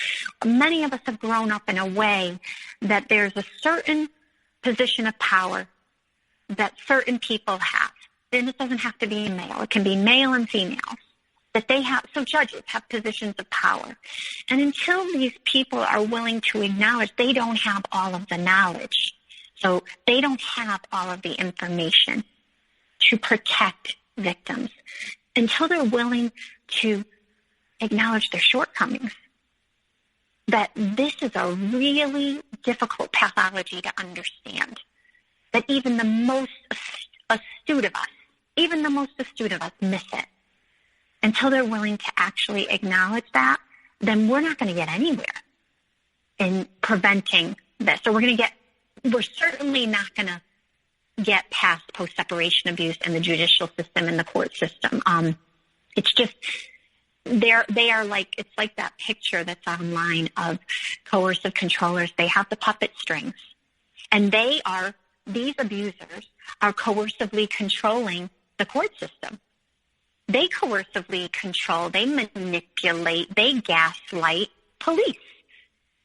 many of us have grown up in a way that there's a certain position of power that certain people have. And it doesn't have to be male. It can be male and female. That they have, so judges have positions of power. And until these people are willing to acknowledge they don't have all of the knowledge, so they don't have all of the information to protect victims, until they're willing to acknowledge their shortcomings, that this is a really difficult pathology to understand, that even the most astute of us miss it. Until they're willing to actually acknowledge that, then we're not going to get anywhere in preventing this. So we're certainly not going to get past post-separation abuse in the judicial system and the court system. It's just, they are like, it's like that picture that's online of coercive controllers. They have the puppet strings, and these abusers are coercively controlling the court system. They coercively control, they manipulate, they gaslight police.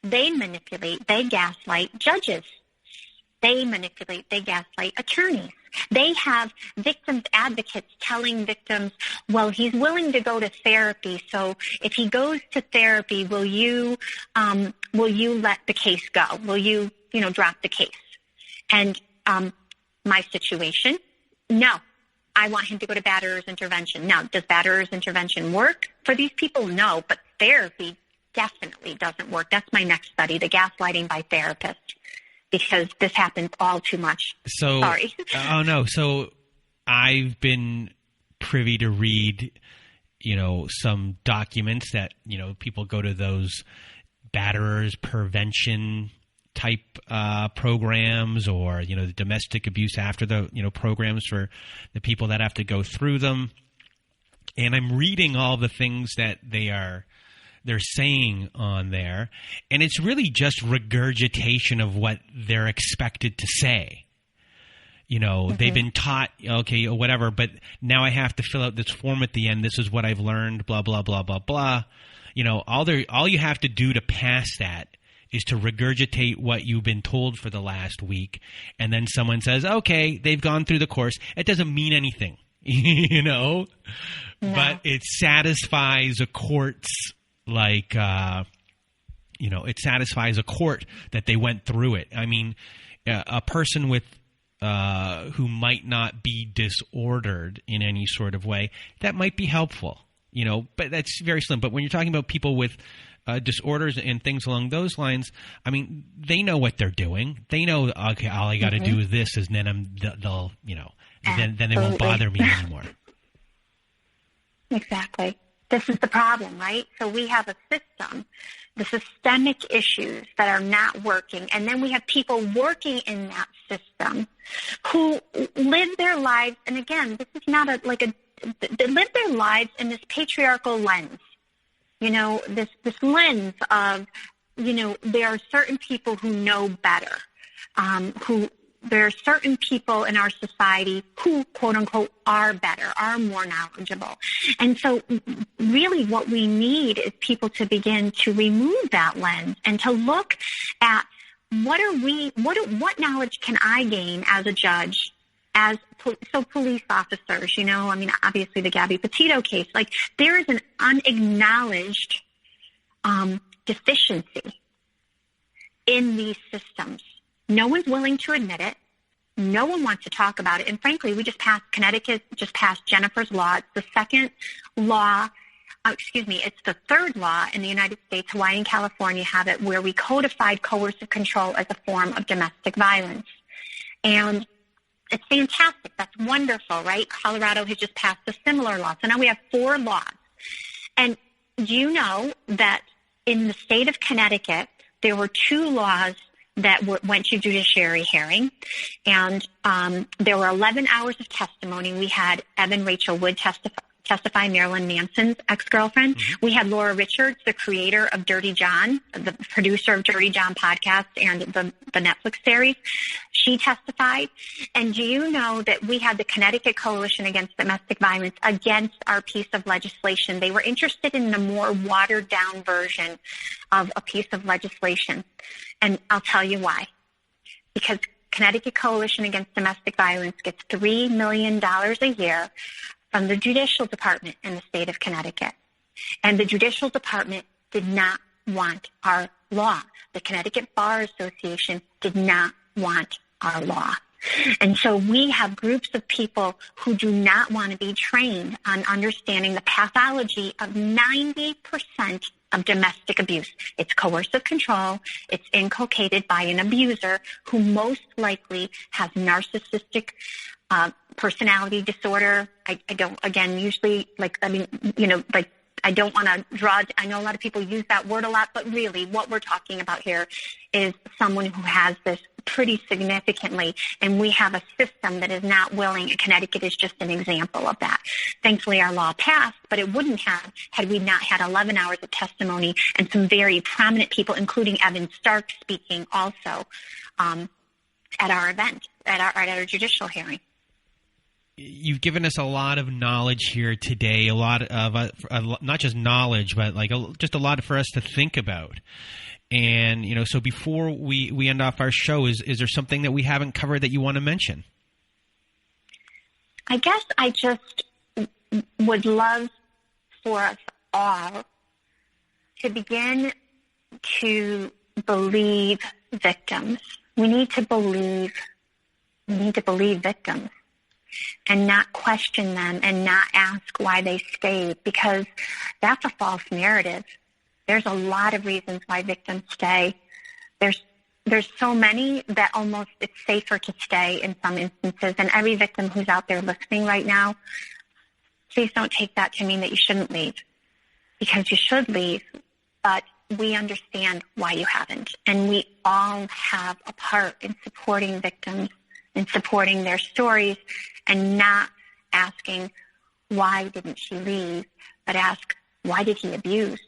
They manipulate, they gaslight judges. They manipulate, they gaslight attorneys. They have victims advocates telling victims, well, he's willing to go to therapy, so if he goes to therapy, will you let the case go? Will you, drop the case? And my situation, no. I want him to go to batterer's intervention. Now, does batterer's intervention work for these people? No, but therapy definitely doesn't work. That's my next study, the gaslighting by therapists, because this happens all too much. So, sorry. Oh, no. So I've been privy to read, some documents that, people go to those batterers prevention type programs, or, the domestic abuse after the, programs for the people that have to go through them. And I'm reading all the things that they're saying on there, and it's really just regurgitation of what they're expected to say. They've been taught, okay, or whatever, but now I have to fill out this form at the end. This is what I've learned, blah, blah, blah, blah, blah. All you have to do to pass that is to regurgitate what you've been told for the last week. And then someone says, okay, they've gone through the course. It doesn't mean anything, No. But it satisfies a court's, it satisfies a court that they went through it. I mean, a person with who might not be disordered in any sort of way, that might be helpful, but that's very slim. But when you're talking about people with disorders and things along those lines, I mean, they know what they're doing. They know, okay, all I got to do is this, and then they'll, then they won't bother me anymore. Exactly. This is the problem, right? So we have a system, the systemic issues that are not working, and then we have people working in that system who live their lives, and again, this is not they live their lives in this patriarchal lens, this lens of, there are certain people who know better, there are certain people in our society who, quote unquote, are better, are more knowledgeable. And so really what we need is people to begin to remove that lens and to look at what knowledge can I gain as a judge, police officers, obviously the Gabby Petito case, there is an unacknowledged deficiency in these systems. No one's willing to admit it. No one wants to talk about it. And frankly, Connecticut just passed Jennifer's Law. It's the second law, it's the third law in the United States. Hawaii and California have it, where we codified coercive control as a form of domestic violence. And it's fantastic. That's wonderful, right? Colorado has just passed a similar law. So now we have 4 laws. And do you know that in the state of Connecticut, there were 2 laws that went to judiciary hearing, and there were 11 hours of testimony. We had Evan Rachel Wood testify, Marilyn Manson's ex-girlfriend. Mm-hmm. We had Laura Richards, the creator of Dirty John, the producer of Dirty John podcast and the Netflix series. She testified. And do you know that we had the Connecticut Coalition Against Domestic Violence against our piece of legislation? They were interested in a more watered-down version of a piece of legislation. And I'll tell you why. Because Connecticut Coalition Against Domestic Violence gets $3 million a year from the Judicial Department in the state of Connecticut. And the Judicial Department did not want our law. The Connecticut Bar Association did not want our law. And so we have groups of people who do not want to be trained on understanding the pathology of 90% of domestic abuse. It's coercive control. It's inculcated by an abuser who most likely has narcissistic personality disorder. I don't want to draw, I know a lot of people use that word a lot, but really what we're talking about here is someone who has this pretty significantly, and we have a system that is not willing, and Connecticut is just an example of that. Thankfully, our law passed, but it wouldn't have had we not had 11 hours of testimony and some very prominent people, including Evan Stark, speaking also at our event, at our judicial hearing. You've given us a lot of knowledge here today, a lot of not just knowledge, but just a lot for us to think about. And, so before we end off our show, is there something that we haven't covered that you want to mention? I guess I just would love for us all to begin to believe victims. We need to believe victims and not question them and not ask why they stayed, because that's a false narrative. There's a lot of reasons why victims stay. There's so many that almost it's safer to stay in some instances. And every victim who's out there listening right now, please don't take that to mean that you shouldn't leave, because you should leave. But we understand why you haven't. And we all have a part in supporting victims and supporting their stories and not asking, why didn't she leave? But ask, why did he abuse?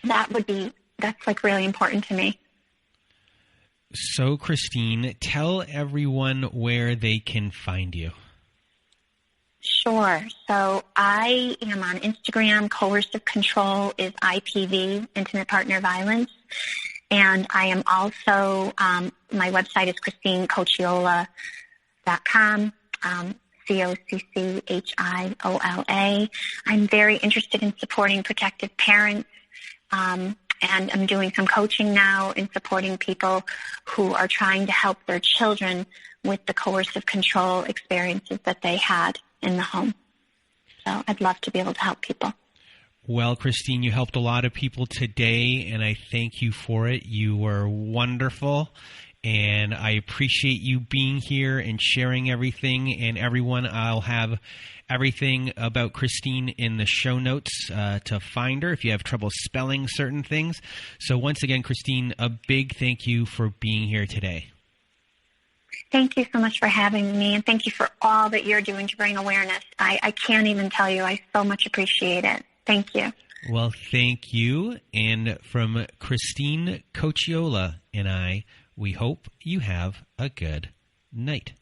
That's like really important to me. So, Christine, tell everyone where they can find you. Sure. So I am on Instagram. Coercive control is IPV, intimate partner violence. And I am also, my website is ChristineCocciola.com, COCCHIOLA. I'm very interested in supporting protective parents. And I'm doing some coaching now in supporting people who are trying to help their children with the coercive control experiences that they had in the home. So I'd love to be able to help people. Well, Christine, you helped a lot of people today, and I thank you for it. You were wonderful, and I appreciate you being here and sharing everything. And everyone, I'll have everything about Christine in the show notes to find her if you have trouble spelling certain things. So once again, Christine, a big thank you for being here today. Thank you so much for having me, and thank you for all that you're doing to bring awareness. I can't even tell you. I so much appreciate it. Thank you. Well, thank you. And from Christine Cocchiola and I, we hope you have a good night.